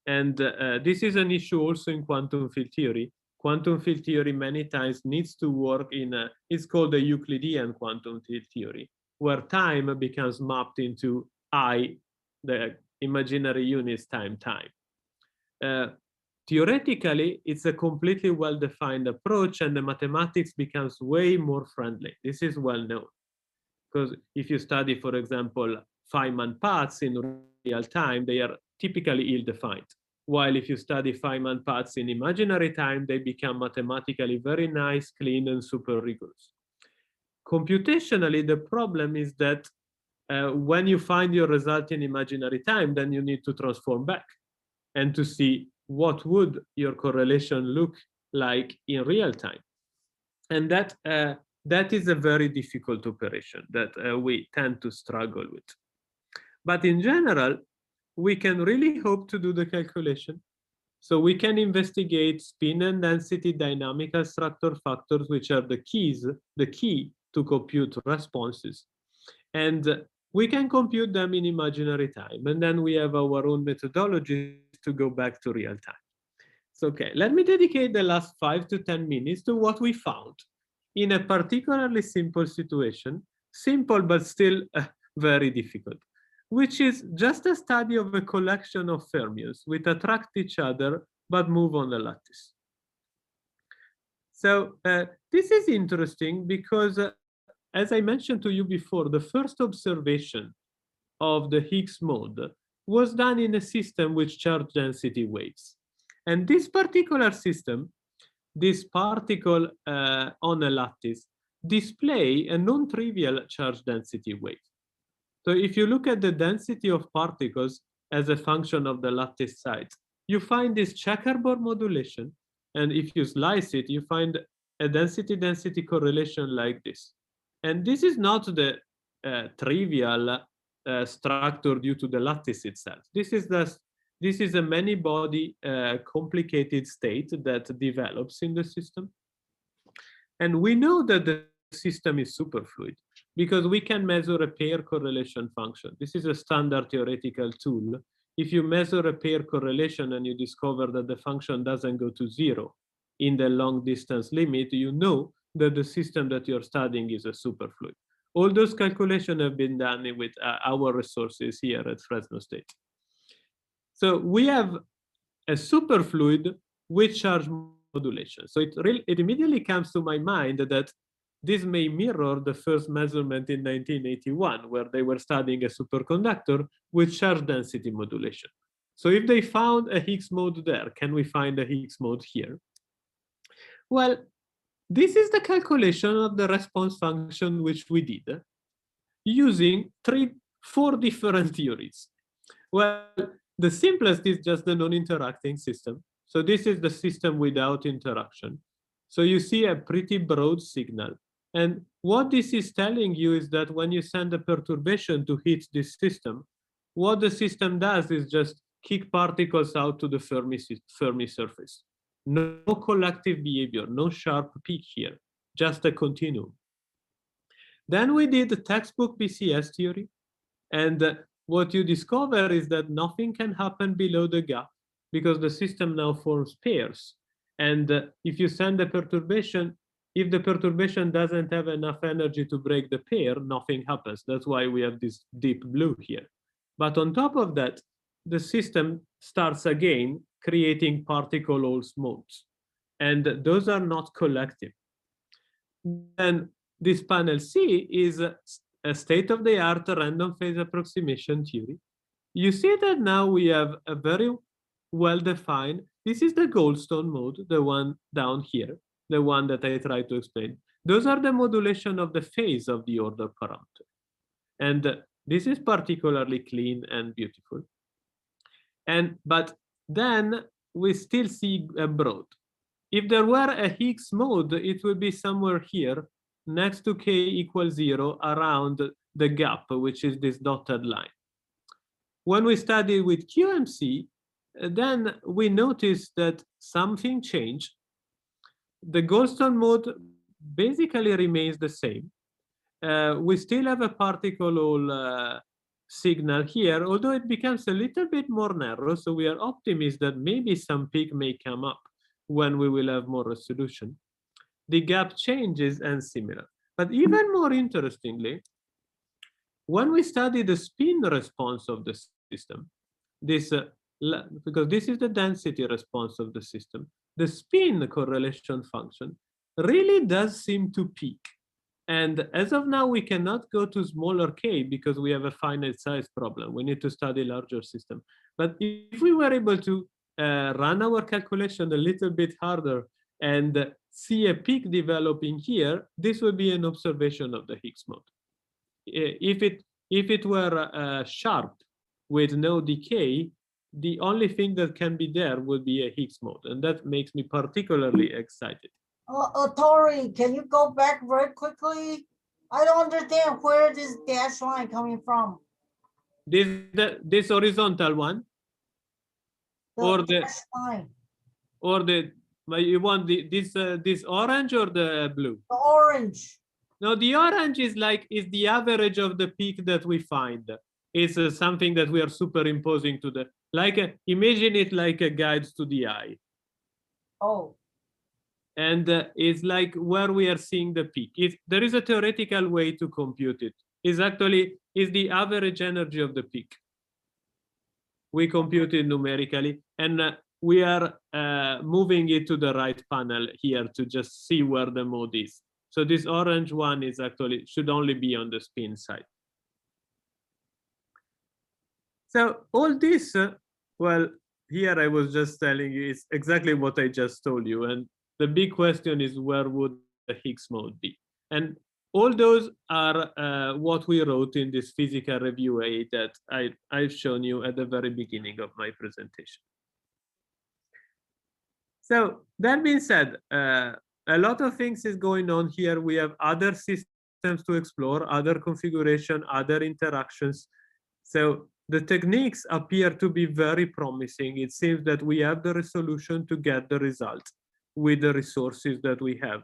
And this is an issue also in quantum field theory. Quantum field theory many times needs to work in it's called the Euclidean quantum field theory, where time becomes mapped into I, the imaginary units time. Theoretically, it's a completely well-defined approach, and the mathematics becomes way more friendly. This is well known. Because if you study, for example, Feynman paths in real time, they are typically ill-defined. While if you study Feynman paths in imaginary time, they become mathematically very nice, clean, and super rigorous. Computationally, the problem is that when you find your result in imaginary time, then you need to transform back and to see what would your correlation look like in real time. And that is a very difficult operation that we tend to struggle with. But in general, we can really hope to do the calculation. So we can investigate spin and density dynamical structure factors, which are the key to compute responses. And we can compute them in imaginary time. And then we have our own methodologies to go back to real time. So, okay, let me dedicate the last 5 to 10 minutes to what we found in a particularly simple situation, simple but still very difficult, which is just a study of a collection of fermions which attract each other but move on the lattice. So this is interesting because, as I mentioned to you before, the first observation of the Higgs mode was done in a system with charge density waves. And this particular system, this particle on a lattice, display a non-trivial charge density wave. So if you look at the density of particles as a function of the lattice size, you find this checkerboard modulation. And if you slice it, you find a density-density correlation like this. And this is not the trivial structure due to the lattice itself. This is a many-body complicated state that develops in the system. And we know that the system is superfluid because we can measure a pair correlation function. This is a standard theoretical tool. If you measure a pair correlation and you discover that the function doesn't go to 0 in the long distance limit, you know that the system that you're studying is a superfluid. All those calculations have been done with our resources here at Fresno State. So we have a superfluid with charge modulation. So it immediately comes to my mind that this may mirror the first measurement in 1981, where they were studying a superconductor with charge density modulation. So if they found a Higgs mode there, can we find a Higgs mode here? Well, this is the calculation of the response function which we did using four different theories. Well, the simplest is just the non-interacting system. So this is the system without interaction. So you see a pretty broad signal. And what this is telling you is that when you send a perturbation to hit this system, what the system does is just kick particles out to the Fermi surface. No collective behavior, no sharp peak here, just a continuum. Then we did the textbook BCS theory. And what you discover is that nothing can happen below the gap because the system now forms pairs. And if you send a perturbation, if the perturbation doesn't have enough energy to break the pair, nothing happens. That's why we have this deep blue here. But on top of that, the system starts again creating particle-Hall modes. And those are not collective. Then this panel C is a state-of-the-art random phase approximation theory. You see that now we have a very well-defined, this is the Goldstone mode, the one down here, the one that I tried to explain. Those are the modulation of the phase of the order parameter. And this is particularly clean and beautiful. But then we still see a broad. If there were a Higgs mode, it would be somewhere here next to k equals 0 around the gap, which is this dotted line. When we study with QMC, then we notice that something changed. The Goldstone mode basically remains the same. We still have a particle-Hall signal here, although it becomes a little bit more narrow. So we are optimistic that maybe some peak may come up when we will have more resolution. The gap changes and similar. But even more interestingly, when we study the spin response of the system, because this is the density response of the system, the spin correlation function really does seem to peak. And as of now, we cannot go to smaller k because we have a finite size problem. We need to study larger system. But if we were able to run our calculation a little bit harder and see a peak developing here, this would be an observation of the Higgs mode. If it were sharp with no decay, the only thing that can be there would be a Higgs mode, and that makes me particularly excited. Ettore, can you go back very quickly? I don't understand where this dash line coming from. This horizontal one, or the dash line. Or you want this orange or the blue? The orange. No, the orange is the average of the peak that we find. It's something that we are superimposing to the, imagine it like a guide to the eye. Oh. And it's like where we are seeing the peak. There is a theoretical way to compute it. Is the average energy of the peak. We compute it numerically, and we are moving it to the right panel here to just see where the mode is. So this orange one is should only be on the spin side. So all this, well, here I was just telling you is exactly what I just told you. And the big question is, where would the Higgs mode be? And all those are what we wrote in this physical review aid that I've shown you at the very beginning of my presentation. So that being said, a lot of things is going on here. We have other systems to explore, other configuration, other interactions. So the techniques appear to be very promising. It seems that we have the resolution to get the result with the resources that we have.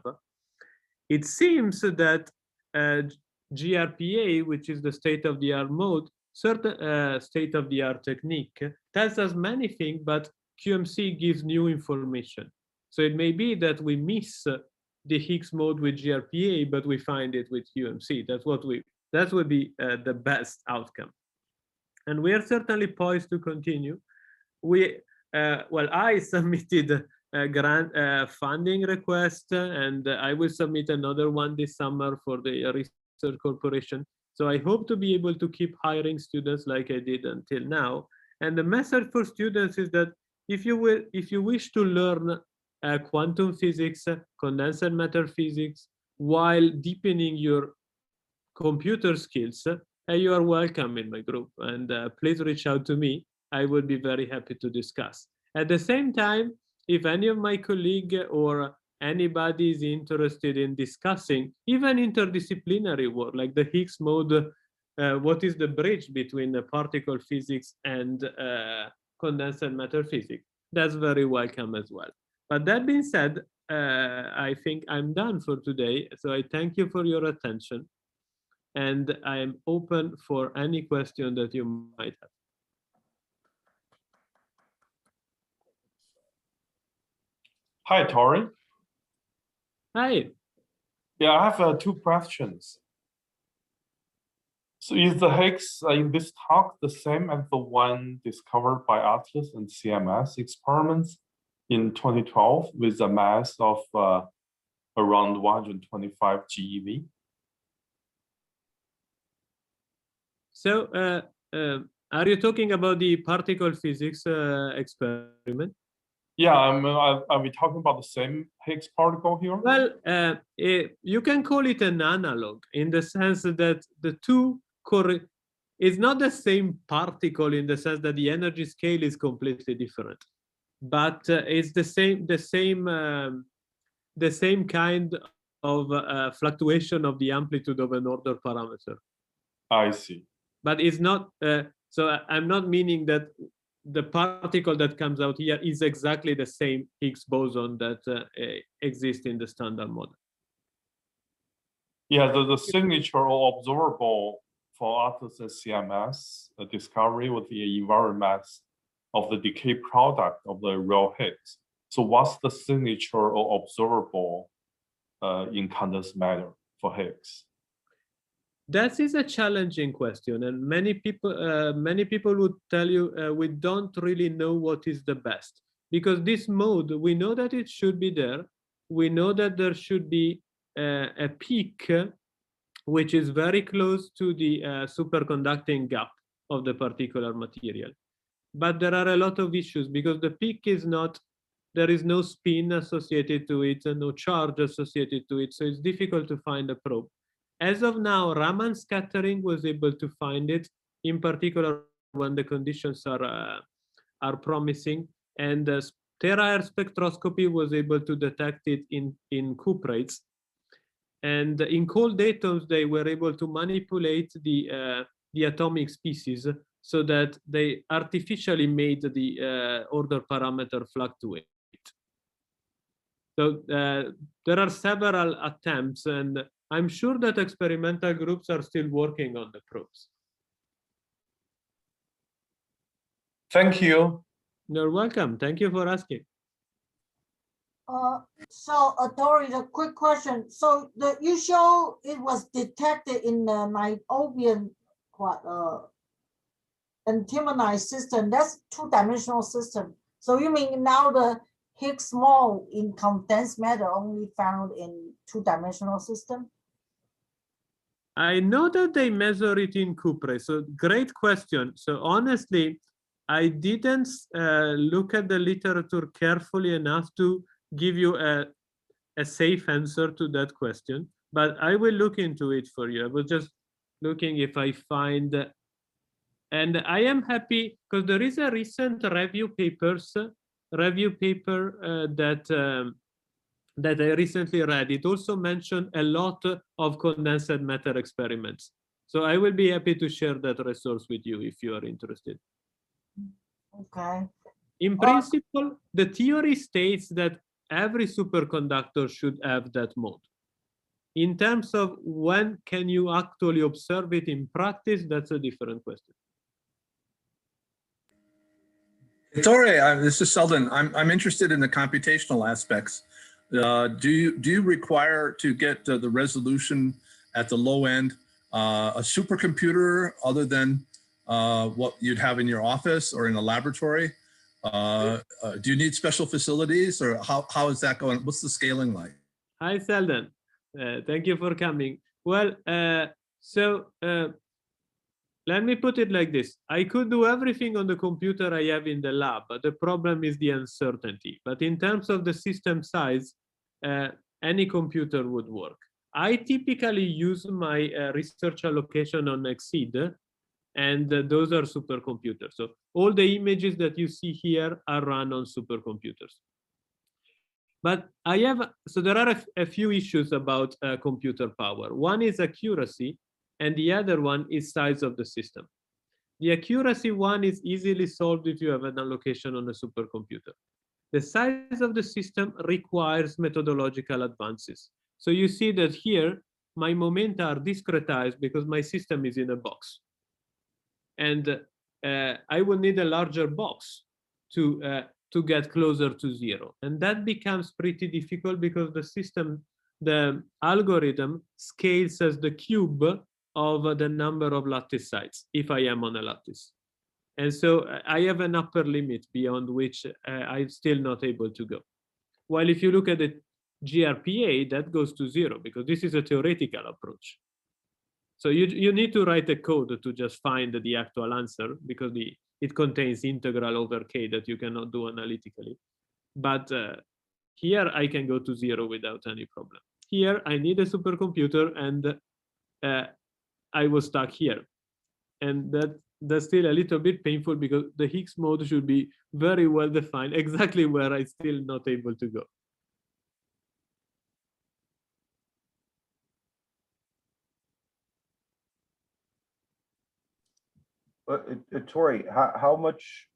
It seems that GRPA, which is the state-of-the-art mode, certain state-of-the-art technique, tells us many things, but QMC gives new information. So it may be that we miss the Higgs mode with GRPA, but we find it with QMC. That would be the best outcome. And we are certainly poised to continue. Well, I submitted grant funding request, and I will submit another one this summer for the research corporation. So I hope to be able to keep hiring students like I did until now. And the message for students is that if you wish to learn quantum physics, condensed matter physics, while deepening your computer skills, you are welcome in my group. And please reach out to me. I would be very happy to discuss. At the same time, if any of my colleagues or anybody is interested in discussing even interdisciplinary work, like the Higgs mode, what is the bridge between the particle physics and condensed matter physics, that's very welcome as well. But that being said, I think I'm done for today. So I thank you for your attention. And I am open for any question that you might have. Hi, Ettore. Hi. Yeah, I have two questions. So is the Higgs in this talk the same as the one discovered by Atlas and CMS experiments in 2012 with a mass of around 125 GeV? So are you talking about the particle physics experiment? Yeah, are we talking about the same Higgs particle here? Well, you can call it an analog in the sense that the two it's not the same particle in the sense that the energy scale is completely different, but it's the same kind of fluctuation of the amplitude of an order parameter. I see. But it's not, so I'm not meaning that the particle that comes out here is exactly the same Higgs boson that exists in the standard model. Yeah, the signature or observable for Atlas and CMS discovery would be an invariant mass of the decay product of the real Higgs. So what's the signature or observable in condensed matter for Higgs? That is a challenging question, and many people would tell you we don't really know what is the best, because this mode, we know that it should be there. We know that there should be a peak which is very close to the superconducting gap of the particular material. But there are a lot of issues because the peak is not, there is no spin associated to it and no charge associated to it. So it's difficult to find a probe. As of now, Raman scattering was able to find it, in particular when the conditions are promising, and terahertz spectroscopy was able to detect it in cuprates. And in cold atoms, they were able to manipulate the atomic species so that they artificially made the order parameter fluctuate. So there are several attempts, and I'm sure that experimental groups are still working on the probes. Thank you. You're welcome. Thank you for asking. So Ettore, a quick question. So you show it was detected in the niobium antimonized system. That's two-dimensional system. So you mean now the Higgs mode in condensed matter only found in two-dimensional system? I know that they measure it in cuprates. So great question. So honestly, I didn't look at the literature carefully enough to give you a safe answer to that question, but I will look into it for you. I was just looking if I find, and I am happy because there is a recent review paper that I recently read. It also mentioned a lot of condensed matter experiments. So I will be happy to share that resource with you if you are interested. Okay. In principle, the theory states that every superconductor should have that mode. In terms of when can you actually observe it in practice, that's a different question. Ettore, this is Selden. I'm interested in the computational aspects. Do you require to get the resolution at the low end a supercomputer other than what you'd have in your office or in a laboratory, Do you need special facilities, or how is that going? What's the scaling like? Hi, Sheldon. Thank you for coming. Well, let me put it like this. I could do everything on the computer I have in the lab, but the problem is the uncertainty. But in terms of the system size, any computer would work. I typically use my research allocation on Exceed, and those are supercomputers. So all the images that you see here are run on supercomputers. But so there are a few issues about computer power. One is accuracy, and the other one is size of the system. The accuracy one is easily solved if you have an allocation on a supercomputer. The size of the system requires methodological advances. So you see that here, my momenta are discretized because my system is in a box. And I will need a larger box to get closer to zero. And that becomes pretty difficult because the algorithm scales as the cube of the number of lattice sites, if I am on a lattice. And so I have an upper limit beyond which I'm still not able to go. While if you look at the GRPA, that goes to zero because this is a theoretical approach. So you need to write a code to just find the actual answer because it contains integral over k that you cannot do analytically. But here I can go to zero without any problem. Here I need a supercomputer, and I was stuck here. And that's still a little bit painful because the Higgs mode should be very well defined, exactly where I'm still not able to go. Ettore, how much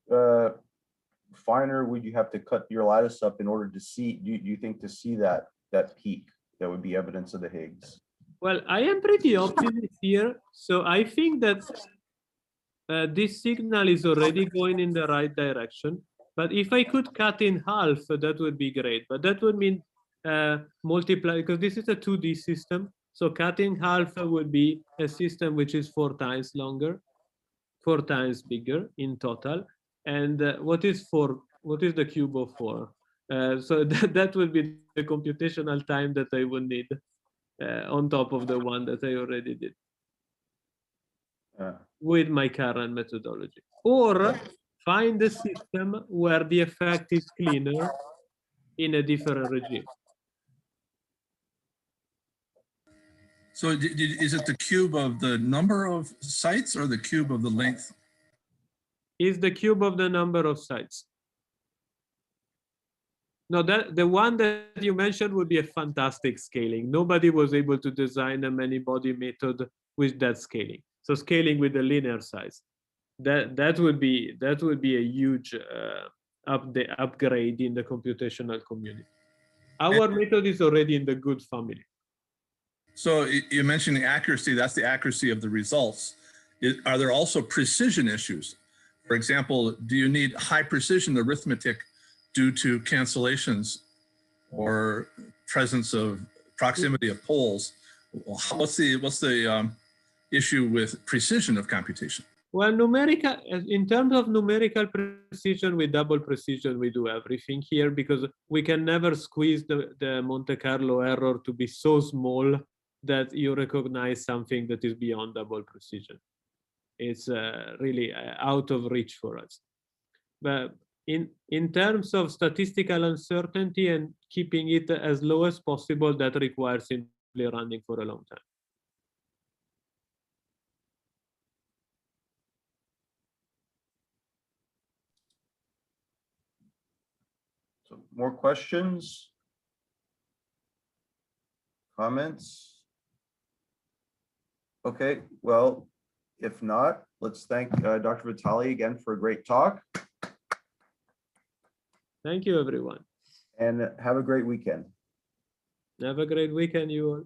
finer would you have to cut your lattice up in order to see, do you think, to see that peak that would be evidence of the Higgs? Well, I am pretty optimistic here. So I think that this signal is already going in the right direction. But if I could cut in half, that would be great. But that would mean multiply, because this is a 2D system. So cutting half would be a system which is 4 times longer, 4 times bigger in total. And what is the cube of 4? So that would be the computational time that I would need on top of the one that I already did with my current methodology. Or find a system where the effect is cleaner in a different regime. So is it the cube of the number of sites or the cube of the length? Is the cube of the number of sites. No, the one that you mentioned would be a fantastic scaling. Nobody was able to design a many-body method with that scaling. So scaling with the linear size, that would be a huge upgrade in the computational community. Our method is already in the good family. So you mentioned the accuracy. That's the accuracy of the results. Are there also precision issues? For example, do you need high precision arithmetic due to cancellations or presence of proximity of poles? What's the issue with precision of computation? Well, in terms of numerical precision, with double precision, we do everything here because we can never squeeze the Monte Carlo error to be so small that you recognize something that is beyond double precision. It's really out of reach for us. But in terms of statistical uncertainty and keeping it as low as possible, that requires simply running for a long time. So more questions? Comments? Okay, well, if not, let's thank Dr. Vitali again for a great talk. Thank you, everyone. And have a great weekend. Have a great weekend, you all.